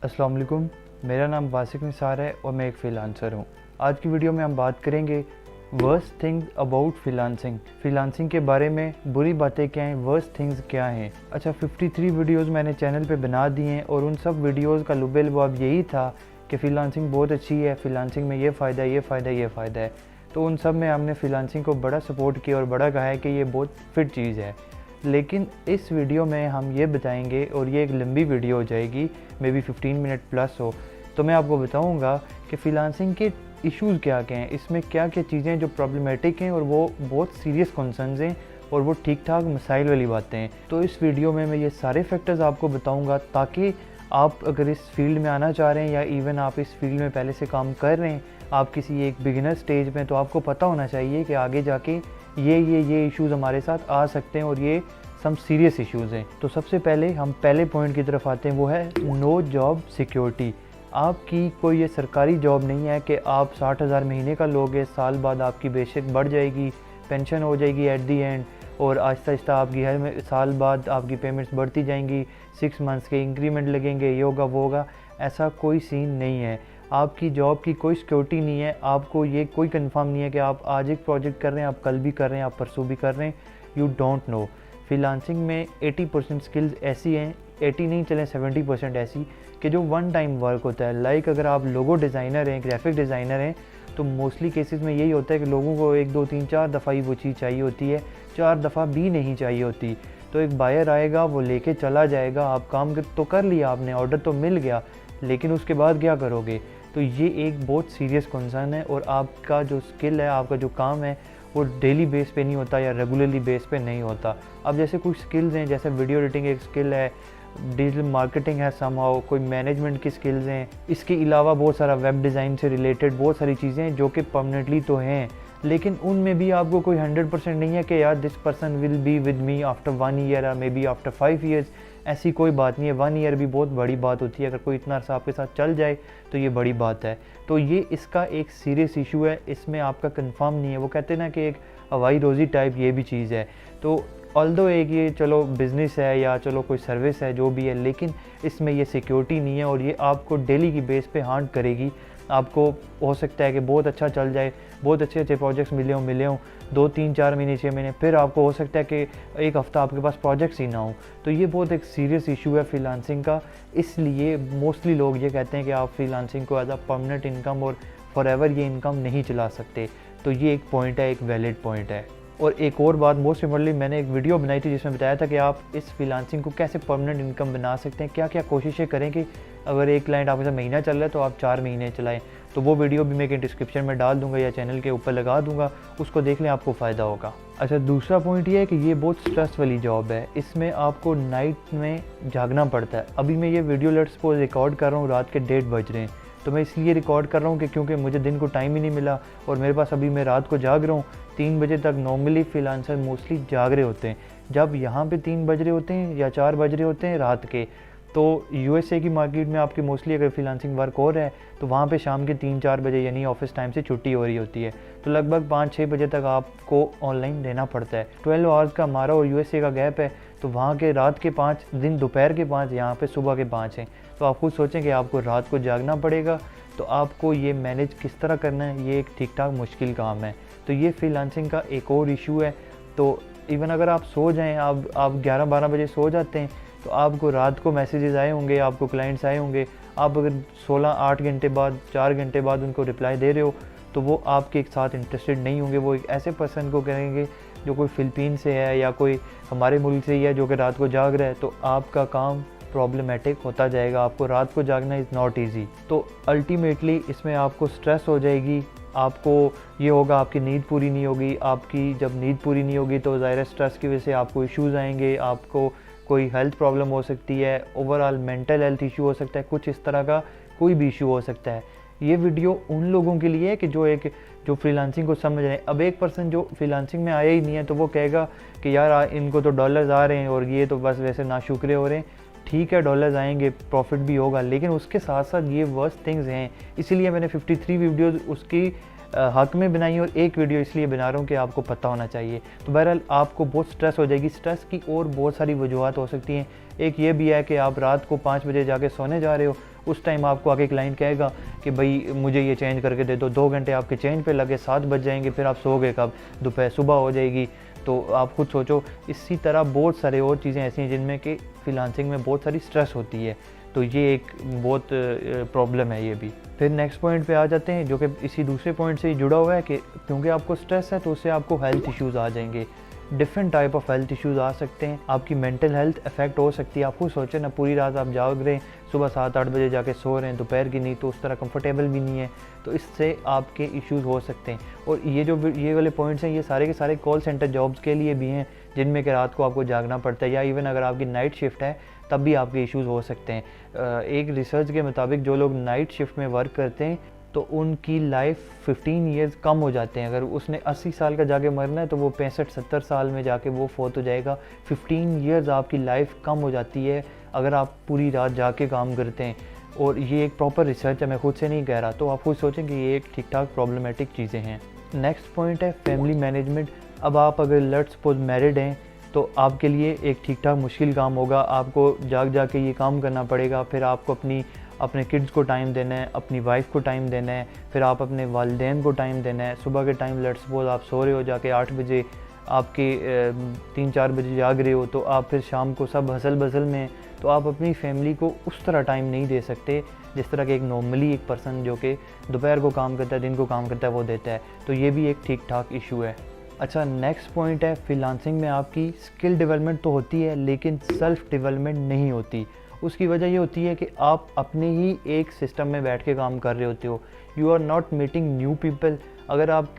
अस्सलाम वालेकुम, मेरा नाम वासिक निसार है और मैं एक फ्रीलांसर हूँ। आज की वीडियो में हम बात करेंगे वर्स्ट थिंग्स अबाउट फ्रीलांसिंग के बारे में। बुरी बातें क्या हैं, वर्स्ट थिंग्स क्या हैं। अच्छा, 53 वीडियोस मैंने चैनल पे बना दिए हैं और उन सब वीडियोस का लुबे लुबाब यही था कि फ्रीलांसिंग बहुत अच्छी है, फ्रीलांसिंग में ये फ़ायदा है, ये फ़ायदा है, ये फ़ायदा है। तो उन सब में हमने फ्रीलांसिंग को बड़ा सपोर्ट किया और बड़ा कहा है कि ये बहुत फिट चीज़ है। लेकिन इस वीडियो में हम ये बताएंगे, और ये एक लंबी वीडियो हो जाएगी, मे बी 15 मिनट प्लस हो, तो मैं आपको बताऊंगा कि फ्रीलांसिंग के इश्यूज़ क्या क्या हैं, इसमें क्या क्या चीज़ें जो प्रॉब्लमेटिक हैं और वो बहुत सीरियस कंसर्न्स हैं और वो ठीक ठाक मसाइल वाली बातें हैं। तो इस वीडियो में मैं ये सारे फैक्टर्स आपको बताऊंगा ताकि आप अगर इस फील्ड में आना चाह रहे हैं या इवन आप इस फील्ड में पहले से काम कर रहे हैं, आप किसी एक बिगिनर स्टेज में, तो आपको पता होना चाहिए कि आगे जाके ये इश्यूज़ हमारे साथ आ सकते हैं और ये सम सीरियस इश्यूज़ हैं। तो सबसे पहले हम पहले पॉइंट की तरफ आते हैं, वो है नो जॉब सिक्योरिटी। आपकी कोई ये सरकारी जॉब नहीं है कि आप 60,000 महीने का लोगे, साल बाद आपकी बेशक बढ़ जाएगी, पेंशन हो जाएगी एट दी एंड, और आहिस्ता आहिस्ता आपकी हर साल बाद आपकी पेमेंट्स बढ़ती जाएंगी, 6 मंथ्स के इंक्रीमेंट लगेंगे, ये होगा वो होगा। ऐसा कोई सीन नहीं है। आपकी जॉब की कोई सिक्योरिटी नहीं है। आपको ये कोई कंफर्म नहीं है कि आप आज एक प्रोजेक्ट कर रहे हैं, आप कल भी कर रहे हैं, आप परसों भी कर रहे हैं, यू डोंट नो। फ्रीलांसिंग में 80% स्किल्स ऐसी हैं, 80 नहीं चलें 70% ऐसी कि जो वन टाइम वर्क होता है। लाइक अगर आप लोगो डिज़ाइनर हैं, ग्राफिक डिज़ाइनर हैं, तो मोस्टली केसेस में यही होता है कि लोगों को 1 2 3 4 दफ़ा ही वो चीज़ चाहिए होती है, 4 दफ़ा भी नहीं चाहिए होती। तो एक बायर आएगा, वो लेके चला जाएगा, आप काम तो कर लिया आपने, ऑर्डर तो मिल गया, लेकिन उसके बाद क्या करोगे। तो ये एक बहुत सीरियस कंसर्न है और आपका जो स्किल है, आपका जो काम है, वो डेली बेस पे नहीं होता या रेगुलरली बेस पे नहीं होता। अब जैसे कुछ स्किल्स हैं, जैसे वीडियो एडिटिंग एक स्किल है, डिजिटल मार्केटिंग है, समहाउ कोई मैनेजमेंट की स्किल्स हैं, इसके अलावा बहुत सारा वेब डिज़ाइन से रिलेटेड बहुत सारी चीज़ें हैं जो कि परमानेंटली तो हैं, लेकिन उनमें भी आपको कोई 100% नहीं है कि यार this person will be with me after 1 year और मे बी आफ्टर 5 ईयर्स। ऐसी कोई बात नहीं है। 1 ईयर भी बहुत बड़ी बात होती है। अगर कोई इतना अर्सा आपके साथ चल जाए तो ये बड़ी बात है। तो ये इसका एक सीरियस इशू है, इसमें आपका कंफर्म नहीं है। वो कहते हैं ना कि एक हवाई रोज़ी टाइप ये भी चीज़ है। तो ऑल्दो एक ये चलो बिज़नेस है या चलो कोई सर्विस है जो भी है, लेकिन इसमें ये सिक्योरिटी नहीं है और ये आपको डेली की बेस पे हांट करेगी। आपको हो सकता है कि बहुत अच्छा चल जाए, बहुत अच्छे अच्छे प्रोजेक्ट्स मिले हों 2 3 4 महीने 6 महीने, फिर आपको हो सकता है कि एक हफ़्ता आपके पास प्रोजेक्ट्स ही ना हो। तो ये बहुत एक सीरियस इशू है फ्रीलांसिंग का। इसलिए मोस्टली लोग ये कहते हैं कि आप फ्रीलांसिंग को एज अ परमानेंट इनकम और फॉरएवर ये इनकम नहीं चला सकते। तो ये एक पॉइंट है, एक वैलिड पॉइंट है। और एक और बात, मोस्ट इम्पोर्टेंटली मैंने एक वीडियो बनाई थी जिसमें बताया था कि आप इस फ्रीलांसिंग को कैसे परमानेंट इनकम बना सकते हैं, क्या क्या कोशिशें करें कि अगर एक क्लाइंट आपके साथ महीना चल रहा है तो आप 4 महीने चलाएं। तो वो वीडियो भी मैं डिस्क्रिप्शन में डाल दूंगा या चैनल के ऊपर लगा दूंगा, उसको देख लें, आपको फ़ायदा होगा। अच्छा, दूसरा पॉइंट ये है कि ये बहुत स्ट्रेस वाली जॉब है। इसमें आपको नाइट में जागना पड़ता है। अभी मैं ये वीडियो लेट्स सपोज रिकॉर्ड कर रहा हूँ, रात के 1:30 बज रहे हैं, तो मैं इसलिए रिकॉर्ड कर रहा हूँ कि क्योंकि मुझे दिन को टाइम ही नहीं मिला और मेरे पास अभी मैं रात को जाग रहा हूँ 3 बजे तक। नॉर्मली फ्रीलांसर मोस्टली जाग रहे होते हैं। जब यहाँ पे 3 बज रहे होते हैं या 4 बज रहे होते हैं रात के, तो यूएसए की मार्केट में आपकी मोस्टली अगर फ्रीलांसिंग वर्क हो रहा है तो वहाँ पे शाम के 3 4 बजे यानी ऑफिस टाइम से छुट्टी हो रही होती है। तो लगभग 5 6 बजे तक आपको ऑनलाइन रहना पड़ता है। 12 आवर्स का हमारा और यूएसए का गैप है, तो वहाँ के रात के 5 दिन, दोपहर के 5, यहाँ पे सुबह के 5 हैं। तो आप खुद सोचें कि आपको रात को जागना पड़ेगा, तो आपको ये मैनेज किस तरह करना है, ये एक ठीक ठाक मुश्किल काम है। तो ये फ्रीलांसिंग का एक और इशू है। तो इवन अगर आप सो जाएँ, आप 11 12 बजे सो जाते हैं, तो आपको रात को मैसेजेस आए होंगे, आपको क्लाइंट्स आए होंगे, आप अगर 8 घंटे बाद, 4 घंटे बाद उनको रिप्लाई दे रहे हो, तो वो आपके एक साथ इंटरेस्टेड नहीं होंगे। वो एक ऐसे पर्सन को करेंगे जो कोई फ़िलिपीन से है या कोई हमारे मुल्क से ही है जो कि रात को जाग रहा है, तो आपका काम प्रॉब्लमेटिक होता जाएगा। आपको रात को जागना इज़ नॉट ईजी। तो अल्टीमेटली इसमें आपको स्ट्रेस हो जाएगी, आपको ये होगा, आपकी नींद पूरी नहीं होगी। आपकी जब नींद पूरी नहीं होगी तो ज़ाहिर स्ट्रेस की वजह से आपको इश्यूज़ आएंगे, आपको कोई हेल्थ प्रॉब्लम हो सकती है, ओवरऑल मेंटल हेल्थ इशू हो सकता है, कुछ इस तरह का कोई भी इशू हो सकता है। ये वीडियो उन लोगों के लिए है कि जो फ्रीलांसिंग को समझ रहे हैं। अब एक पर्सन जो फ्रीलांसिंग में आया ही नहीं है तो वो कहेगा कि यार इनको तो डॉलर्स आ रहे हैं और ये तो बस वैसे नाशुक्रे हो रहे हैं। ठीक है, डॉलर्स आएंगे, प्रॉफिट भी होगा, लेकिन उसके साथ साथ ये वर्स्ट थिंग्स हैं। इसीलिए मैंने 53 वीडियोज़ उसकी हक में बनाई और एक वीडियो इसलिए बना रहा हूँ कि आपको पता होना चाहिए। तो बहरहाल आपको बहुत स्ट्रेस हो जाएगी। स्ट्रेस की और बहुत सारी वजूहत हो सकती हैं। एक ये भी है कि आप रात को 5 बजे जाके सोने जा रहे हो उस टाइम आपको आके क्लाइंट कहेगा कि भाई मुझे ये चेंज करके दे दो, 2 घंटे आपके चेंज पे लगे, 7 बज जाएंगे, फिर आप सो गए कब, दोपहर सुबह हो जाएगी। तो आप खुद सोचो, इसी तरह बहुत सारे और चीज़ें ऐसी हैं जिनमें कि फ्रीलांसिंग में बहुत सारी स्ट्रेस होती है। तो ये एक बहुत प्रॉब्लम है ये भी। फिर नेक्स्ट पॉइंट पे आ जाते हैं जो कि इसी दूसरे पॉइंट से जुड़ा हुआ है कि क्योंकि आपको स्ट्रेस है तो उससे आपको हेल्थ इश्यूज़ आ जाएंगे। Different type of health issues आ सकते हैं, आपकी मेंटल हेल्थ अफेक्ट हो सकती है। आप खुद सोचें ना, पूरी रात आप जाग रहे हैं, सुबह 7-8 बजे जाके सो रहे हैं, दोपहर की नींद तो उस तरह कंफर्टेबल भी नहीं है, तो इससे आपके इश्यूज़ हो सकते हैं। और ये वाले पॉइंट्स हैं, ये सारे के सारे कॉल सेंटर जॉब्स के लिए भी हैं, जिनमें कि रात को आपको जागना पड़ता है, या इवन अगर आपकी नाइट शिफ्ट है तब भी आपके इश्यूज़ हो सकते हैं। एक रिसर्च के मुताबिक जो लोग नाइट शिफ्ट में वर्क करते हैं तो उनकी लाइफ 15 ईयर्स कम हो जाते हैं। अगर उसने 80 साल का जाके मरना है तो वो 65-70 साल में जाके वो फोत हो जाएगा। 15 ईयर्स आपकी लाइफ कम हो जाती है अगर आप पूरी रात जाके काम करते हैं। और ये एक प्रॉपर रिसर्च है, मैं खुद से नहीं कह रहा, तो आप खुद सोचें कि ये एक ठीक ठाक प्रॉब्लमेटिक चीज़ें हैं। नेक्स्ट पॉइंट है फैमिली मैनेजमेंट। अब आप अगर लेट्स सपोज मैरिड हैं तो आपके लिए एक ठीक ठाक मुश्किल काम होगा, आपको जाग के ये काम करना पड़ेगा। फिर आपको अपने किड्स को टाइम देना है, अपनी वाइफ को टाइम देना है, फिर आप अपने वालिदैन को टाइम देना है। सुबह के टाइम लेट्स सपोज आप सो रहे हो जाके 8 बजे, आपके 3-4 बजे जाग रहे हो, तो आप फिर शाम को सब हसल बसल में, तो आप अपनी फैमिली को उस तरह टाइम नहीं दे सकते जिस तरह के एक नॉर्मली एक पर्सन जो कि दोपहर को काम करता है, दिन को काम करता है, वो देता है। तो ये भी एक ठीक ठाक इशू है। अच्छा, नेक्स्ट पॉइंट है फ्रीलांसिंग में आपकी स्किल डेवलपमेंट तो होती है लेकिन सेल्फ डेवलपमेंट नहीं होती। उसकी वजह ये होती है कि आप अपने ही एक सिस्टम में बैठ के काम कर रहे होते हो, you are not meeting new people. अगर आप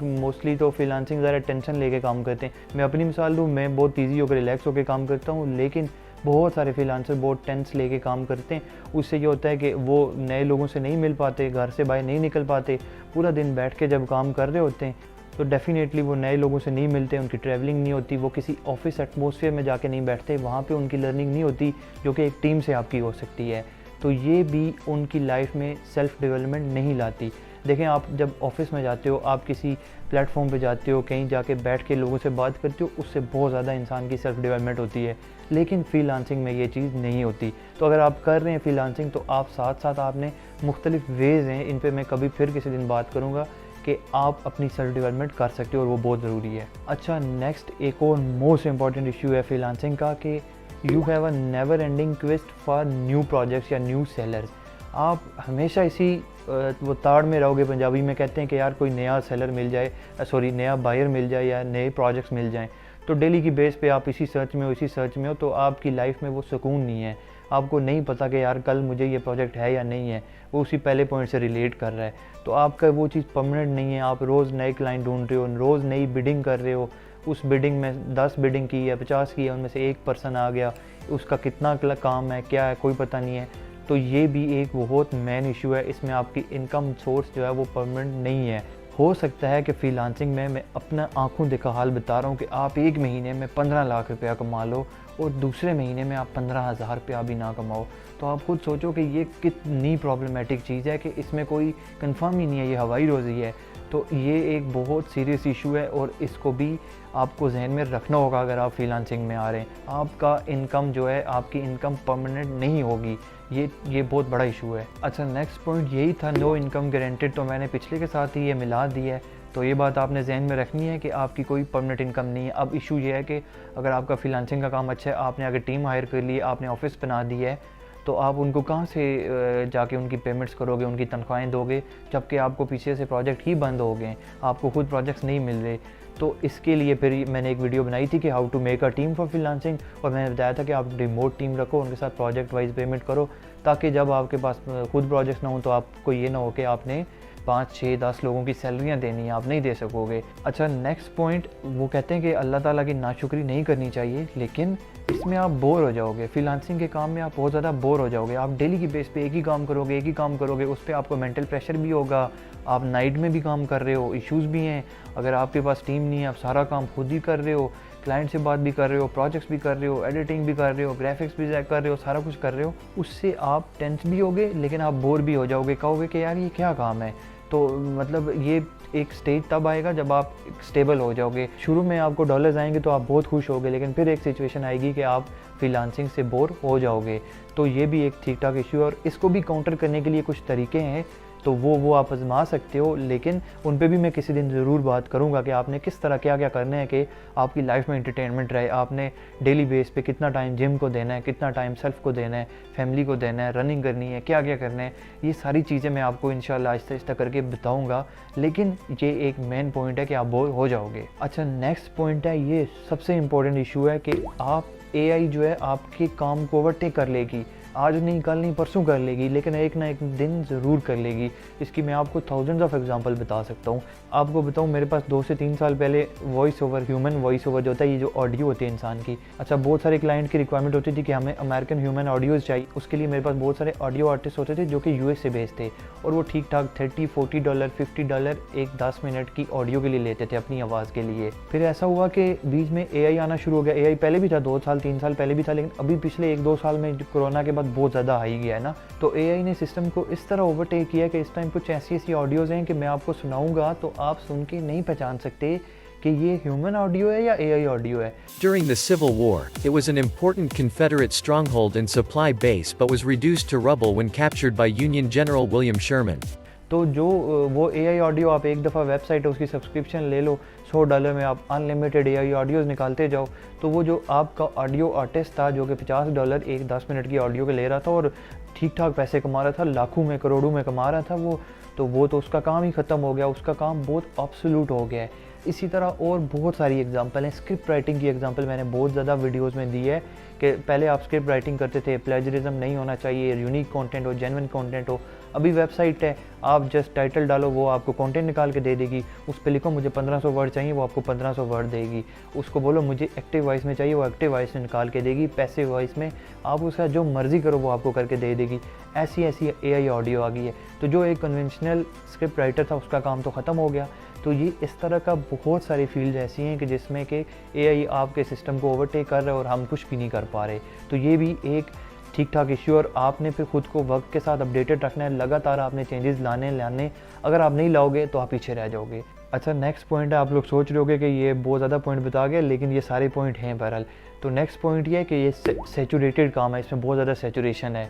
मोस्टली तो फ्रीलांसिंग ज़रा टेंशन लेके काम करते हैं। मैं अपनी मिसाल दूँ, मैं बहुत ईजी होकर रिलैक्स होकर काम करता हूँ, लेकिन बहुत सारे फ्रीलांसर बहुत टेंस लेके काम करते हैं। उससे ये होता है कि वो नए लोगों से नहीं मिल पाते, घर से बाहर नहीं निकल पाते, पूरा दिन बैठ के जब काम कर रहे होते हैं तो डेफ़िनेटली वो नए लोगों से नहीं मिलते, उनकी ट्रैवलिंग नहीं होती, वो किसी ऑफिस एटमॉस्फेयर में जाके नहीं बैठते, वहाँ पे उनकी लर्निंग नहीं होती जो कि एक टीम से आपकी हो सकती है। तो ये भी उनकी लाइफ में सेल्फ डेवलपमेंट नहीं लाती। देखें, आप जब ऑफिस में जाते हो, आप किसी प्लेटफॉर्म पे जाते हो, कहीं जाके बैठ के लोगों से बात करते हो, उससे बहुत ज़्यादा इंसान की सेल्फ डेवलपमेंट होती है। लेकिन फ्रीलांसिंग में ये चीज़ नहीं होती। तो अगर आप कर रहे हैं फ्रीलांसिंग तो आप साथ साथ आपने मुख्तलिफ वेज़ हैं, इन पर मैं कभी फिर किसी दिन बात करूँगा कि आप अपनी सेल्फ डेवलपमेंट कर सकते हो और वो बहुत ज़रूरी है। अच्छा, नेक्स्ट एक और मोस्ट इंपॉर्टेंट इशू है फ्रीलांसिंग का कि you have a never ending quest for new projects या न्यू सेलर्स। आप हमेशा इसी वो ताड़ में रहोगे, पंजाबी में कहते हैं कि यार कोई नया सेलर मिल जाए, नया बायर मिल जाए या नए प्रोजेक्ट्स मिल जाएं। तो डेली की बेस पे आप इसी सर्च में हो तो आपकी लाइफ में वो सुकून नहीं है। आपको नहीं पता कि यार कल मुझे ये प्रोजेक्ट है या नहीं है, वो उसी पहले पॉइंट से रिलेट कर रहा है। तो आपका वो चीज़ परमानेंट नहीं है। आप रोज़ नए क्लाइंट ढूंढ रहे हो, रोज़ नई बिडिंग कर रहे हो, उस बिडिंग में 10 बिडिंग की या 50 की है, उनमें से एक पर्सन आ गया, उसका कितना काम है, क्या है, कोई पता नहीं है। तो ये भी एक बहुत मेन इशू है। इसमें आपकी इनकम सोर्स जो है वो परमानेंट नहीं है। हो सकता है कि फ्रीलांसिंग में मैं अपना आंखों देखा हाल बता रहा हूँ कि आप एक महीने में 15 लाख रुपया कमा लो और दूसरे महीने में आप 15,000 रुपया भी ना कमाओ। तो आप खुद सोचो कि ये कितनी प्रॉब्लमेटिक चीज़ है कि इसमें कोई कंफर्म ही नहीं है, ये हवाई रोज़ी है। तो ये एक बहुत सीरियस इशू है और इसको भी आपको जहन में रखना होगा अगर आप फ्रीलांसिंग में आ रहे हैं। आपका इनकम जो है, आपकी इनकम परमानेंट नहीं होगी, ये बहुत बड़ा इशू है। अच्छा, नेक्स्ट पॉइंट यही था, नो इनकम गारंटेड। तो मैंने पिछले के साथ ही ये मिला दी है, तो ये बात आपने जहन में रखनी है कि आपकी कोई परमानेंट इनकम नहीं है। अब इशू ये है कि अगर आपका फ्रीलांसिंग का काम अच्छा है, आपने अगर टीम हायर कर ली, आपने ऑफिस बना दी है, तो आप उनको कहाँ से जाके उनकी पेमेंट्स करोगे, उनकी तनख्वाहें दोगे, जबकि आपको पीछे से प्रोजेक्ट ही बंद हो गए, आपको खुद प्रोजेक्ट्स नहीं मिल रहे। तो इसके लिए फिर मैंने एक वीडियो बनाई थी कि how to make a team for freelancing, और मैंने बताया था कि आप रिमोट टीम रखो, उनके साथ प्रोजेक्ट वाइज पेमेंट करो, ताकि जब आपके पास खुद प्रोजेक्ट्स ना हो तो आपको ये ना हो कि आपने 5, 6, 10 लोगों की सैलरियाँ देनी है, आप नहीं दे सकोगे। अच्छा, नेक्स्ट पॉइंट, वो कहते हैं कि अल्लाह ताला की नाशुक्री नहीं करनी चाहिए, लेकिन इसमें आप बोर हो जाओगे। फ्रीलांसिंग के काम में आप बहुत ज़्यादा बोर हो जाओगे। आप डेली की बेस पे एक ही काम करोगे, उस पर आपको मेंटल प्रेशर भी होगा, आप नाइट में भी काम कर रहे हो, इश्यूज़ भी हैं। अगर आपके पास टीम नहीं है, आप सारा काम खुद ही कर रहे हो, क्लाइंट से बात भी कर रहे हो, प्रोजेक्ट्स भी कर रहे हो, एडिटिंग भी कर रहे हो, ग्राफिक्स भी कर रहे हो, सारा कुछ कर रहे हो, उससे आप टेंस भी होगे लेकिन आप बोर भी हो जाओगे। कहोगे कि यार ये क्या काम है, तो मतलब ये एक स्टेज तब आएगा जब आप स्टेबल हो जाओगे। शुरू में आपको डॉलर्स आएंगे तो आप बहुत खुश होगे, लेकिन फिर एक सिचुएशन आएगी कि आप फ्रीलांसिंग से बोर हो जाओगे। तो ये भी एक ठीक ठाक इशू है और इसको भी काउंटर करने के लिए कुछ तरीके हैं, तो वो आप आजमा सकते हो, लेकिन उन पे भी मैं किसी दिन ज़रूर बात करूँगा कि आपने किस तरह क्या क्या करना है कि आपकी लाइफ में एंटरटेनमेंट रहे। आपने डेली बेस पे कितना टाइम जिम को देना है, कितना टाइम सेल्फ को देना है, फैमिली को देना है, रनिंग करनी है, क्या क्या करना है, ये सारी चीज़ें मैं आपको इंशाल्लाह आहिस्ता आहिस्ता करके बताऊँगा। लेकिन ये एक मेन पॉइंट है कि आप बोर हो जाओगे। अच्छा, नेक्स्ट पॉइंट है, ये सबसे इम्पोर्टेंट इशू है कि आप AI जो है आपके काम को ओवरटेक कर लेगी। आज नहीं, कल नहीं, परसों कर लेगी, लेकिन एक ना एक दिन ज़रूर कर लेगी। इसकी मैं आपको थाउजेंड्स ऑफ एग्जांपल बता सकता हूँ। आपको बताऊँ, मेरे पास 2 से 3 साल पहले voice over, human voice over जो होता है, ये जो ऑडियो होती है इंसान की, अच्छा बहुत सारे क्लाइंट की रिक्वायरमेंट होती थी कि हमें अमेरिकन ह्यूमन ऑडियोज़ चाहिए। उसके लिए मेरे पास बहुत सारे ऑडियो आर्टिस्ट होते थे जो कि US से बेस्ड थे, और वो ठीक ठाक $30-40 $50 एक 10 मिनट की ऑडियो के लिए लेते थे अपनी आवाज़ के लिए। फिर ऐसा हुआ कि बीच में AI आना शुरू हो गया। AI पहले भी था, 2 साल 3 साल पहले भी था, लेकिन अभी पिछले 1-2 साल में कोरोना के बाद बहुत ज़्यादा हाई गया है ना। तो AI ने सिस्टम को इस तरह ओवरटेक किया कि इस टाइम कुछ ऐसी ऑडियोज़ हैं कि मैं आपको सुनाऊंगा तो आप सुन के नहीं पहचान सकते कि ये ह्यूमन ऑडियो है या AI ऑडियो है। During the Civil War, it was an important Confederate stronghold and supply base but was reduced to rubble when captured by Union General William Sherman. तो जो वो AI ऑडियो, आप एक दफ़ा website है उसकी सब्सक्रिप्शन ले लो, $100 में आप अनलिमिटेड AI ऑडियोज़ निकालते जाओ। तो वो जो आपका ऑडियो आर्टिस्ट था जो कि $50 एक 10 मिनट की ऑडियो के ले रहा था और ठीक ठाक पैसे कमा रहा था, लाखों में करोड़ों में कमा रहा था वो तो उसका काम ही ख़त्म हो गया, उसका काम बहुत ऑब्सोल्यूट हो गया है। इसी तरह और बहुत सारी एग्जांपल हैं। स्क्रिप्ट राइटिंग की एग्जांपल मैंने बहुत ज़्यादा वीडियोस में दी है कि पहले आप स्क्रिप्ट राइटिंग करते थे, प्लेजरिज्म नहीं होना चाहिए, यूनिक कंटेंट हो, जेन्युइन कंटेंट हो। अभी वेबसाइट है, आप जस्ट टाइटल डालो, वो आपको कंटेंट निकाल के दे देगी। उस पर लिखो मुझे 1500 वर्ड चाहिए, वो आपको 1500 वर्ड देगी। उसको बोलो मुझे एक्टिव वॉइस में चाहिए, वो एक्टिव वॉइस में निकाल के देगी। पैसिव वॉइस में आप उसका जो मर्ज़ी करो वो आपको करके दे देगी। ऐसी AI ऑडियो आ गई है। तो जो एक कन्वेंशनल स्क्रिप्ट राइटर था उसका काम तो ख़त्म हो गया। तो ये इस तरह का बहुत सारी फील्ड ऐसी हैं कि जिसमें कि AI आपके सिस्टम को ओवरटेक कर रहा है और हम कुछ भी नहीं कर पा रहे। तो ये भी एक ठीक ठाक इश्यू, और आपने फिर खुद को वक्त के साथ अपडेटेड रखना है। लगातार आपने चेंजेस लाने, अगर आप नहीं लाओगे तो आप पीछे रह जाओगे। अच्छा, नेक्स्ट पॉइंट है, आप लोग सोच रहे होगे कि ये बहुत ज़्यादा पॉइंट बता गया, लेकिन ये सारे पॉइंट हैं बहरहाल। तो नेक्स्ट पॉइंट ये है कि ये सैचुरेटेड काम है, इसमें बहुत ज़्यादा सैचुरेशन है।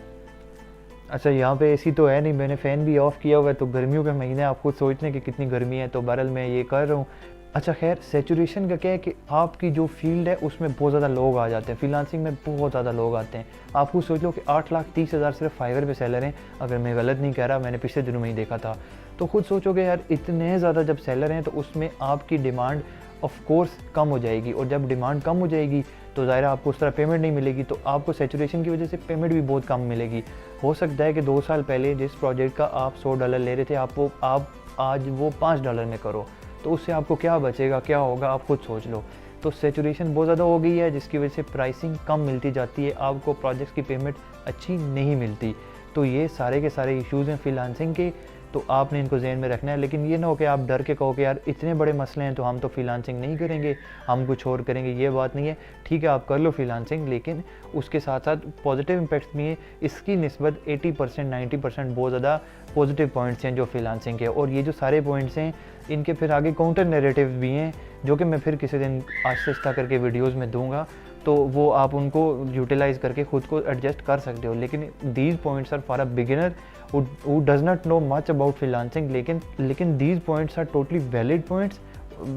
अच्छा, यहाँ पे AC तो है नहीं, मैंने फ़ैन भी ऑफ़ किया हुआ है, तो गर्मियों के महीने आप खुद सोच लें कि कितनी गर्मी है, तो बहरहाल मैं ये कर रहा हूँ। अच्छा खैर, सैचुरेशन का क्या है कि आपकी जो फील्ड है उसमें बहुत ज़्यादा लोग आ जाते हैं। फ्रीलांसिंग में बहुत ज़्यादा लोग आते हैं। आप खुद सोच लो कि 8,30,000 सिर्फ फाइवर पे सेलर हैं, अगर मैं गलत नहीं कह रहा, मैंने पिछले दिनों में ही देखा था। तो खुद सोचोगे यार, इतने ज़्यादा जब सेलर हैं तो उसमें आपकी डिमांड ऑफ कोर्स कम हो जाएगी, और जब डिमांड कम हो जाएगी तो ज़ाहिर है आपको उस तरह पेमेंट नहीं मिलेगी, तो आपको सैचुरेशन की वजह से पेमेंट भी बहुत कम मिलेगी। हो सकता है कि 2 साल पहले जिस प्रोजेक्ट का आप $100 ले रहे थे, आप आज वो $5 में करो, तो उससे आपको क्या बचेगा, क्या होगा, आप खुद सोच लो। तो सैचुरेशन बहुत ज़्यादा हो गई है, जिसकी वजह से प्राइसिंग कम मिलती जाती है, आपको प्रोजेक्ट्स की पेमेंट अच्छी नहीं मिलती। तो ये सारे के सारे इश्यूज़ हैं फ्रीलांसिंग के, तो आपने इनको ज़हन में रखना है। लेकिन ये ना हो कि आप डर के कहो कि यार इतने बड़े मसले हैं तो हम तो फ्रीलांसिंग नहीं करेंगे, हम कुछ और करेंगे। ये बात नहीं है। ठीक है, आप कर लो फ्रीलांसिंग, लेकिन उसके साथ साथ पॉजिटिव इम्पैक्ट्स भी हैं। इसकी निस्बत 80% 90% बहुत ज़्यादा पॉजिटिव पॉइंट्स हैं जो फ्रीलांसिंग के। और ये जो सारे पॉइंट्स हैं, इनके फिर आगे काउंटर नैरेटिव भी हैं, जो कि मैं फिर किसी दिन आहिस्ता करके वीडियोज़ में दूँगा, तो वो आप उनको यूटिलाइज़ करके ख़ुद को एडजस्ट कर सकते हो। लेकिन these points are for a beginner who does not know much about freelancing, लेकिन these points are totally valid points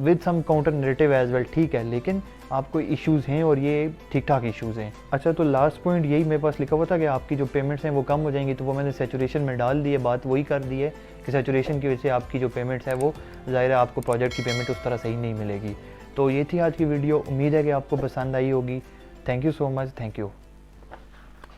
with some counter narrative as well। ठीक है, लेकिन आपको इश्यूज़ हैं और ये ठीक ठाक इश्यूज़ हैं। अच्छा, तो लास्ट पॉइंट यही मेरे पास लिखा हुआ था कि आपकी जो पेमेंट्स हैं वो कम हो जाएंगी, तो वो मैंने सैचुरेशन में डाल दी है। बात वही कर दी है कि सैचुरेशन की वजह से आपकी जो पेमेंट्स है वो ज़ाहिर है आपको प्रोजेक्ट की पेमेंट उस तरह सही नहीं मिलेगी। तो ये थी आज की वीडियो, उम्मीद है कि आपको पसंद आई होगी। Thank you so much, thank you.